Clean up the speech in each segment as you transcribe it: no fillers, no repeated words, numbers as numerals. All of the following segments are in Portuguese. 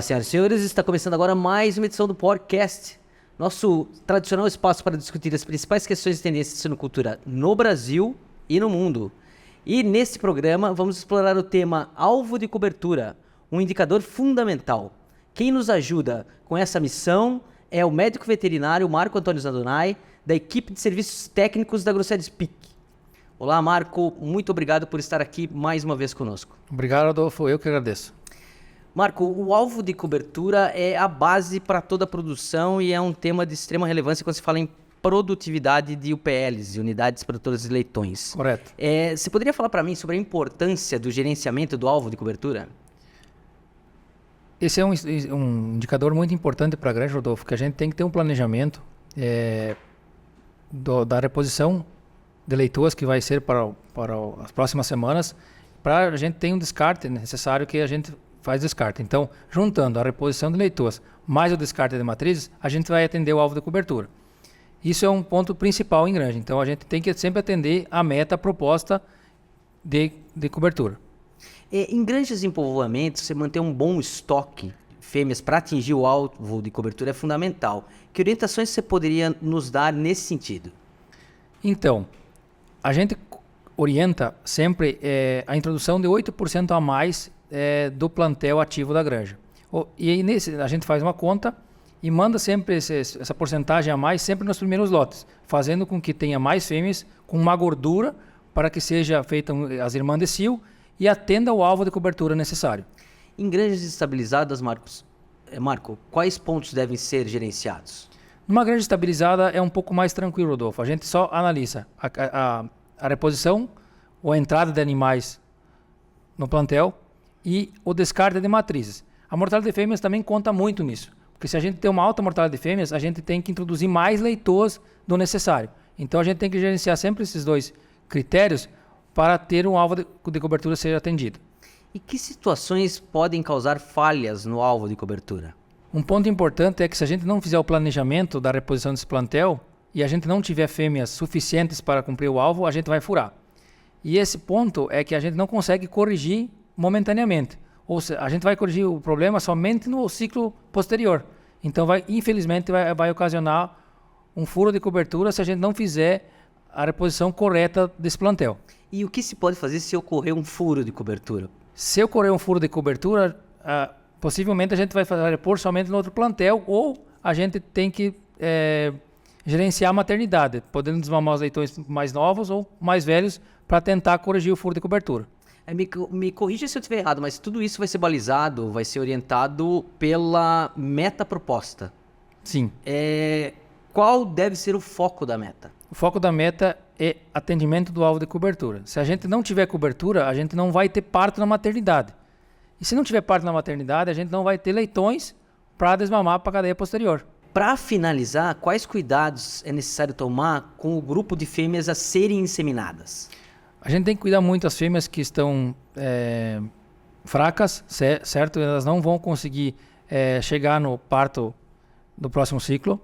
senhoras e senhores, está começando agora mais uma edição do podcast, nosso tradicional espaço para discutir as principais questões e tendências de suinocultura no Brasil e no mundo. E nesse programa vamos explorar o tema alvo de cobertura, um indicador fundamental. Quem nos ajuda com essa missão é o médico veterinário Marco Antônio Zandonai, da equipe de serviços técnicos da Grosseries Peak. Olá, Marco, muito obrigado por estar aqui mais uma vez conosco. Obrigado, Adolfo, eu que agradeço. Marco, o alvo de cobertura é a base para toda a produção e é um tema de extrema relevância quando se fala em produtividade de UPLs, unidades produtoras de leitões. Correto. Você poderia falar para mim sobre a importância do gerenciamento do alvo de cobertura? Esse é um indicador muito importante para a granja, Rodolfo, que a gente tem que ter um planejamento da reposição de leitoas que vai ser para as próximas semanas, para a gente ter um descarte necessário que a gente faz descarte. Então, juntando a reposição de leitoas mais o descarte de matrizes, a gente vai atender o alvo de cobertura. Isso é um ponto principal em granja. Então, a gente tem que sempre atender a meta proposta de cobertura. Em granjas em povoamento, você manter um bom estoque de fêmeas para atingir o alvo de cobertura é fundamental. Que orientações você poderia nos dar nesse sentido? Então, a gente orienta sempre a introdução de 8% a mais do plantel ativo da granja. E aí a gente faz uma conta e manda sempre essa porcentagem a mais sempre nos primeiros lotes, fazendo com que tenha mais fêmeas com uma gordura para que seja feita as irmãs de cio e atenda o alvo de cobertura necessário. Em granjas estabilizadas, Marco, quais pontos devem ser gerenciados? Numa granja estabilizada é um pouco mais tranquilo, Rodolfo. A gente só analisa a reposição ou a entrada de animais no plantel e o descarte de matrizes. A mortalidade de fêmeas também conta muito nisso, porque se a gente tem uma alta mortalidade de fêmeas, a gente tem que introduzir mais leitoas do necessário. Então a gente tem que gerenciar sempre esses dois critérios para ter um alvo de cobertura ser atendido. E que situações podem causar falhas no alvo de cobertura? Um ponto importante é que se a gente não fizer o planejamento da reposição desse plantel e a gente não tiver fêmeas suficientes para cumprir o alvo, a gente vai furar. E esse ponto é que a gente não consegue corrigir momentaneamente. Ou seja, a gente vai corrigir o problema somente no ciclo posterior. Então, infelizmente, vai ocasionar um furo de cobertura se a gente não fizer a reposição correta desse plantel. E o que se pode fazer se ocorrer um furo de cobertura? Se ocorrer um furo de cobertura, possivelmente a gente vai repor somente no outro plantel ou a gente tem que gerenciar a maternidade, podendo desmamar os leitões mais novos ou mais velhos para tentar corrigir o furo de cobertura. Me corrija se eu estiver errado, mas tudo isso vai ser balizado, vai ser orientado pela meta proposta. Sim. Qual deve ser o foco da meta? O foco da meta é atendimento do alvo de cobertura. Se a gente não tiver cobertura, a gente não vai ter parto na maternidade. E se não tiver parto na maternidade, a gente não vai ter leitões para desmamar para a cadeia posterior. Para finalizar, quais cuidados é necessário tomar com o grupo de fêmeas a serem inseminadas? A gente tem que cuidar muito das fêmeas que estão fracas, certo? Elas não vão conseguir chegar no parto do próximo ciclo.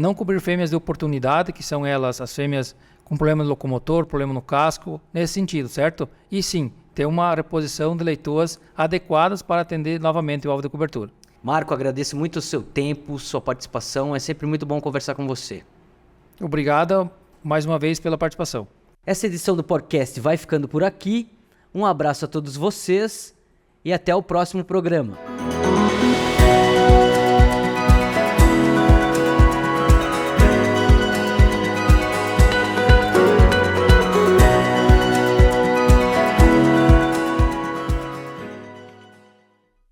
Não cobrir fêmeas de oportunidade, que são elas, as fêmeas com problema no locomotor, problema no casco, nesse sentido, certo? E sim, ter uma reposição de leitoas adequadas para atender novamente o alvo de cobertura. Marco, agradeço muito o seu tempo, sua participação. É sempre muito bom conversar com você. Obrigado mais uma vez pela participação. Essa edição do podcast vai ficando por aqui. Um abraço a todos vocês e até o próximo programa.